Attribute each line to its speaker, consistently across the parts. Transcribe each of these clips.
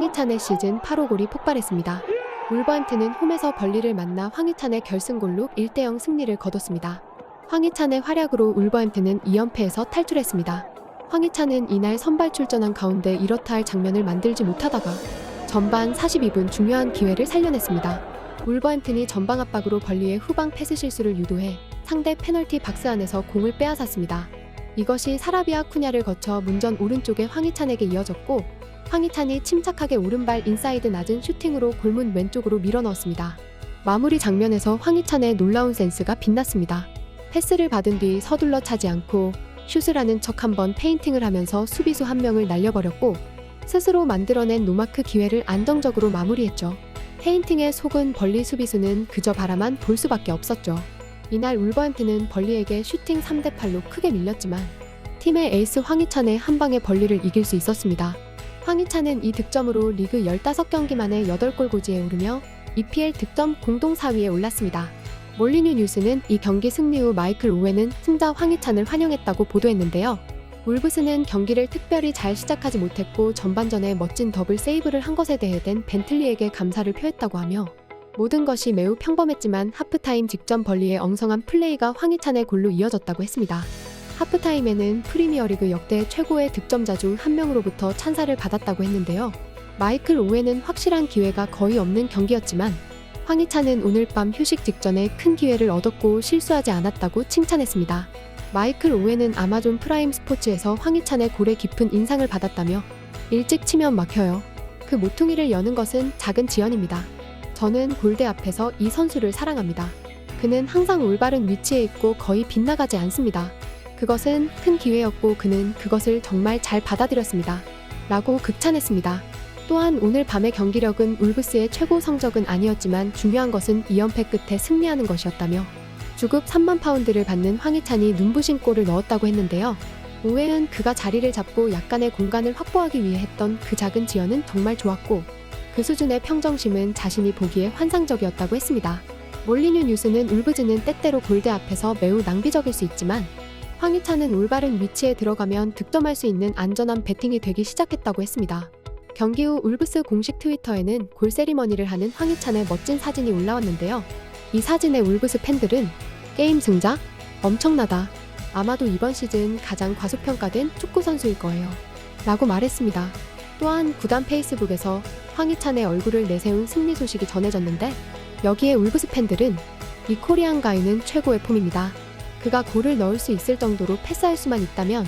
Speaker 1: 황희찬의 시즌 8호 골이 폭발했습니다. 울버햄튼은 홈에서 벌리를 만나 황희찬의 결승골로 1대0 승리를 거뒀습니다. 황희찬의 활약으로 울버햄튼은 2연패에서 탈출했습니다. 황희찬은 이날 선발 출전한 가운데 이렇다 할 장면을 만들지 못하다가 전반 42분 중요한 기회를 살려냈습니다. 울버햄튼이 전방 압박으로 벌리의 후방 패스 실수를 유도해 상대 페널티 박스 안에서 공을 빼앗았습니다. 이것이 사라비아 쿠냐를 거쳐 문전 오른쪽에 황희찬에게 이어졌고, 황희찬이 침착하게 오른발 인사이드 낮은 슈팅으로 골문 왼쪽으로 밀어넣었습니다. 마무리 장면에서 황희찬의 놀라운 센스가 빛났습니다. 패스를 받은 뒤 서둘러 차지 않고 슛을 하는 척 한번 페인팅을 하면서 수비수 한 명을 날려버렸고, 스스로 만들어낸 노마크 기회를 안정적으로 마무리했죠. 페인팅에 속은 벌리 수비수는 그저 바라만 볼 수밖에 없었죠. 이날 울버햄튼은 벌리에게 슈팅 3대8로 크게 밀렸지만 팀의 에이스 황희찬의 한 방에 벌리를 이길 수 있었습니다. 황희찬은 이 득점으로 리그 15경기 만에 8골 고지에 오르며 EPL 득점 공동 4위에 올랐습니다. 몰리뉴 뉴스는 이 경기 승리 후 마이클 오웬은 승자 황희찬을 환영했다고 보도했는데요. 울브스는 경기를 특별히 잘 시작하지 못했고 전반전에 멋진 더블 세이브를 한 것에 대해 댄 벤틀리에게 감사를 표했다고 하며, 모든 것이 매우 평범했지만 하프타임 직전 벌리의 엉성한 플레이가 황희찬의 골로 이어졌다고 했습니다. 하프타임에는 프리미어리그 역대 최고의 득점자 중 한 명으로부터 찬사를 받았다고 했는데요. 마이클 오웬은 확실한 기회가 거의 없는 경기였지만 황희찬은 오늘 밤 휴식 직전에 큰 기회를 얻었고 실수하지 않았다고 칭찬했습니다. 마이클 오웬은 아마존 프라임 스포츠에서 황희찬의 골에 깊은 인상을 받았다며, 일찍 치면 막혀요. 그 모퉁이를 여는 것은 작은 지연입니다. 저는 골대 앞에서 이 선수를 사랑합니다. 그는 항상 올바른 위치에 있고 거의 빗나가지 않습니다. 그것은 큰 기회였고 그는 그것을 정말 잘 받아들였습니다. 라고 극찬했습니다. 또한 오늘 밤의 경기력은 울브스의 최고 성적은 아니었지만 중요한 것은 2연패 끝에 승리하는 것이었다며, 주급 3만 파운드를 받는 황희찬이 눈부신 골을 넣었다고 했는데요. 오웬은 그가 자리를 잡고 약간의 공간을 확보하기 위해 했던 그 작은 지연은 정말 좋았고, 그 수준의 평정심은 자신이 보기에 환상적이었다고 했습니다. 몰리뉴 뉴스는 울브즈는 때때로 골대 앞에서 매우 낭비적일 수 있지만 황희찬은 올바른 위치에 들어가면 득점할 수 있는 안전한 배팅이 되기 시작했다고 했습니다. 경기 후 울브스 공식 트위터에는 골 세리머니를 하는 황희찬의 멋진 사진이 올라왔는데요. 이 사진의 울브스 팬들은 게임 승자? 엄청나다. 아마도 이번 시즌 가장 과소평가된 축구선수일 거예요. 라고 말했습니다. 또한 구단 페이스북에서 황희찬의 얼굴을 내세운 승리 소식이 전해졌는데, 여기에 울브스 팬들은 이 코리안 가이는 최고의 폼입니다. 그가 골을 넣을 수 있을 정도로 패스할 수만 있다면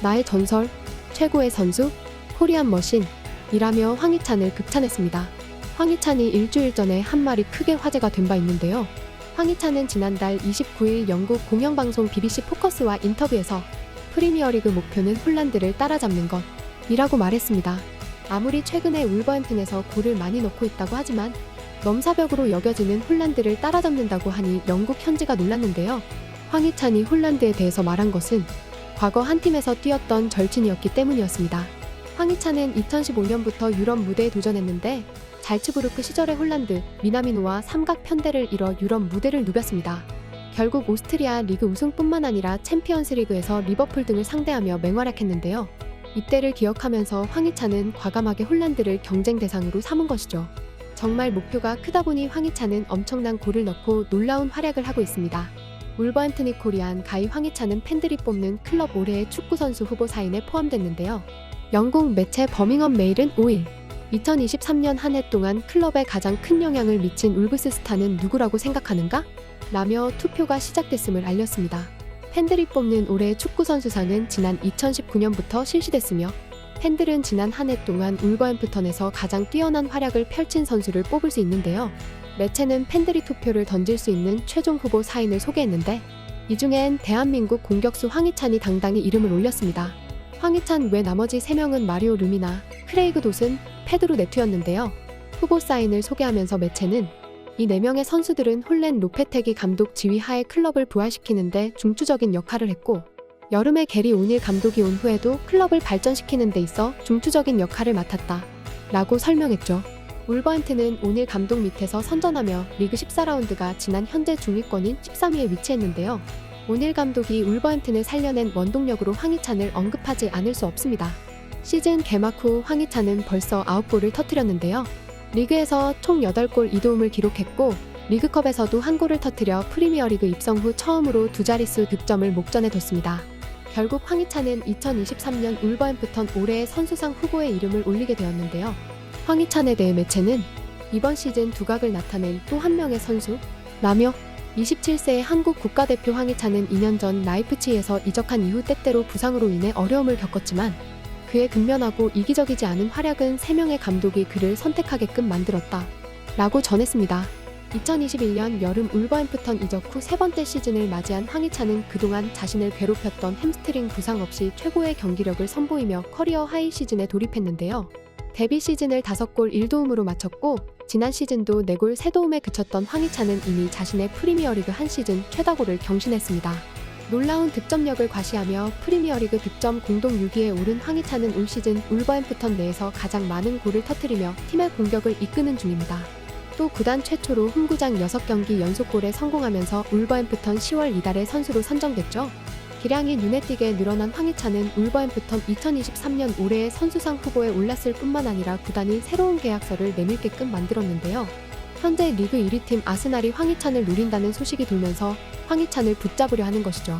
Speaker 1: 나의 전설, 최고의 선수, 코리안 머신 이라며 황희찬을 극찬했습니다. 황희찬이 일주일 전에 한 말이 크게 화제가 된 바 있는데요. 황희찬은 지난달 29일 영국 공영방송 BBC 포커스와 인터뷰에서 프리미어리그 목표는 홀란드를 따라잡는 것 이라고 말했습니다. 아무리 최근에 울버햄튼에서 골을 많이 넣고 있다고 하지만 넘사벽으로 여겨지는 홀란드를 따라잡는다고 하니 영국 현지가 놀랐는데요. 황희찬이 홀란드에 대해서 말한 것은 과거 한 팀에서 뛰었던 절친이었기 때문이었습니다. 황희찬은 2015년부터 유럽 무대에 도전했는데 잘츠부르크 시절의 홀란드, 미나미노와 삼각 편대를 이뤄 유럽 무대를 누볐습니다. 결국 오스트리아 리그 우승뿐만 아니라 챔피언스 리그에서 리버풀 등을 상대하며 맹활약했는데요. 이때를 기억하면서 황희찬은 과감하게 홀란드를 경쟁 대상으로 삼은 것이죠. 정말 목표가 크다 보니 황희찬은 엄청난 골을 넣고 놀라운 활약을 하고 있습니다. 울버햄튼이 코리안 가이 황희찬은 팬들이 뽑는 클럽 올해의 축구선수 후보 4인에 포함됐는데요. 영국 매체 버밍엄 메일은 5일 2023년 한 해 동안 클럽에 가장 큰 영향을 미친 울브스 스타는 누구라고 생각하는가? 라며 투표가 시작됐음을 알렸습니다. 팬들이 뽑는 올해의 축구선수상은 지난 2019년부터 실시됐으며, 팬들은 지난 한 해 동안 울버햄프턴에서 가장 뛰어난 활약을 펼친 선수를 뽑을 수 있는데요. 매체는 팬들이 투표를 던질 수 있는 최종 후보 4인을 소개했는데, 이 중엔 대한민국 공격수 황희찬이 당당히 이름을 올렸습니다. 황희찬 외 나머지 3명은 마리오 르미나, 크레이그 돛은, 페드로 네투였는데요. 후보 사인을 소개하면서 매체는 이 4명의 선수들은 홀렌 로페테기 감독 지휘하에 클럽을 부활시키는데 중추적인 역할을 했고, 여름에 게리 오닐 감독이 온 후에도 클럽을 발전시키는 데 있어 중추적인 역할을 맡았다. 라고 설명했죠. 울버햄튼은 오닐 감독 밑에서 선전하며 리그 14라운드가 지난 현재 중위권인 13위에 위치했는데요. 오닐 감독이 울버햄튼을 살려낸 원동력으로 황희찬을 언급하지 않을 수 없습니다. 시즌 개막 후 황희찬은 벌써 9골을 터뜨렸는데요. 리그에서 총 8골 2도움을 기록했고 리그컵에서도 한 골을 터뜨려 프리미어리그 입성 후 처음으로 두 자릿수 득점을 목전에 뒀습니다. 결국 황희찬은 2023년 울버햄프턴 올해의 선수상 후보에 이름을 올리게 되었는데요. 황희찬에 대해 매체는 이번 시즌 두각을 나타낸 또 한 명의 선수? 라며 27세의 한국 국가대표 황희찬은 2년 전 라이프치히에서 이적한 이후 때때로 부상으로 인해 어려움을 겪었지만 그의 근면하고 이기적이지 않은 활약은 3명의 감독이 그를 선택하게끔 만들었다. 라고 전했습니다. 2021년 여름 울버햄프턴 이적 후 세 번째 시즌을 맞이한 황희찬은 그동안 자신을 괴롭혔던 햄스트링 부상 없이 최고의 경기력을 선보이며 커리어 하이 시즌에 돌입했는데요. 데뷔 시즌을 5골 1도움으로 마쳤고 지난 시즌도 4골 3도움에 그쳤던 황희찬은 이미 자신의 프리미어리그 한 시즌 최다골을 경신했습니다. 놀라운 득점력을 과시하며 프리미어리그 득점 공동 6위에 오른 황희찬은 올 시즌 울버햄프턴 내에서 가장 많은 골을 터뜨리며 팀의 공격을 이끄는 중입니다. 또 구단 최초로 홈구장 6경기 연속골에 성공하면서 울버햄프턴 10월 이달의 선수로 선정됐죠. 기량이 눈에 띄게 늘어난 황희찬은 울버햄프턴 2023년 올해의 선수상 후보에 올랐을 뿐만 아니라 구단이 새로운 계약서를 내밀게끔 만들었는데요. 현재 리그 1위 팀 아스날이 황희찬을 노린다는 소식이 돌면서 황희찬을 붙잡으려 하는 것이죠.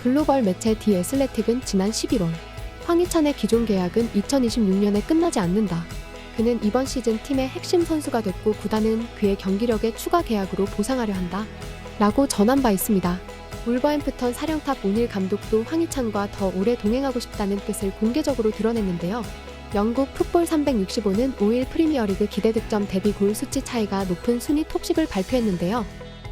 Speaker 1: 글로벌 매체 디 애슬레틱은 지난 11월 황희찬의 기존 계약은 2026년에 끝나지 않는다. 그는 이번 시즌 팀의 핵심 선수가 됐고 구단은 그의 경기력에 추가 계약으로 보상하려 한다. 라고 전한 바 있습니다. 울버햄프턴 사령탑 오닐 감독도 황희찬과 더 오래 동행하고 싶다는 뜻을 공개적으로 드러냈는데요. 영국 풋볼 365는 5일 프리미어리그 기대득점 대비 골 수치 차이가 높은 순위 톱10을 발표했는데요.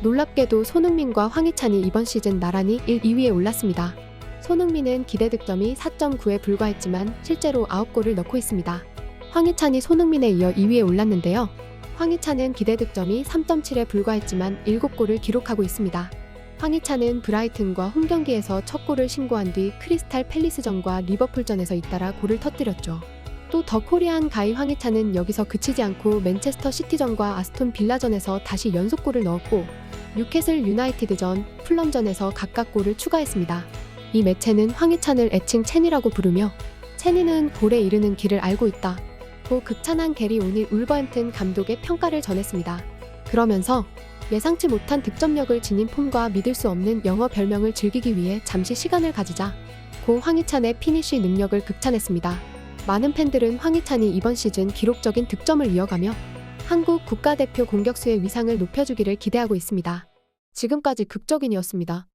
Speaker 1: 놀랍게도 손흥민과 황희찬이 이번 시즌 나란히 1, 2위에 올랐습니다. 손흥민은 기대득점이 4.9에 불과했지만 실제로 9골을 넣고 있습니다. 황희찬이 손흥민에 이어 2위에 올랐는데요. 황희찬은 기대득점이 3.7에 불과했지만 7골을 기록하고 있습니다. 황희찬은 브라이튼과 홈경기에서 첫 골을 신고한 뒤 크리스탈 팰리스전과 리버풀전에서 잇따라 골을 터뜨렸죠. 또 더 코리안 가이 황희찬은 여기서 그치지 않고 맨체스터 시티전과 아스톤 빌라전에서 다시 연속골을 넣었고 뉴캐슬 유나이티드전, 풀럼전에서 각각 골을 추가했습니다. 이 매체는 황희찬을 애칭 체니라고 부르며 체니는 골에 이르는 길을 알고 있다. 고 극찬한 게리 오닐 울버햄튼 감독의 평가를 전했습니다. 그러면서 예상치 못한 득점력을 지닌 폼과 믿을 수 없는 영어 별명을 즐기기 위해 잠시 시간을 가지자. 고 황희찬의 피니쉬 능력을 극찬했습니다. 많은 팬들은 황희찬이 이번 시즌 기록적인 득점을 이어가며 한국 국가대표 공격수의 위상을 높여주기를 기대하고 있습니다. 지금까지 극적인이었습니다.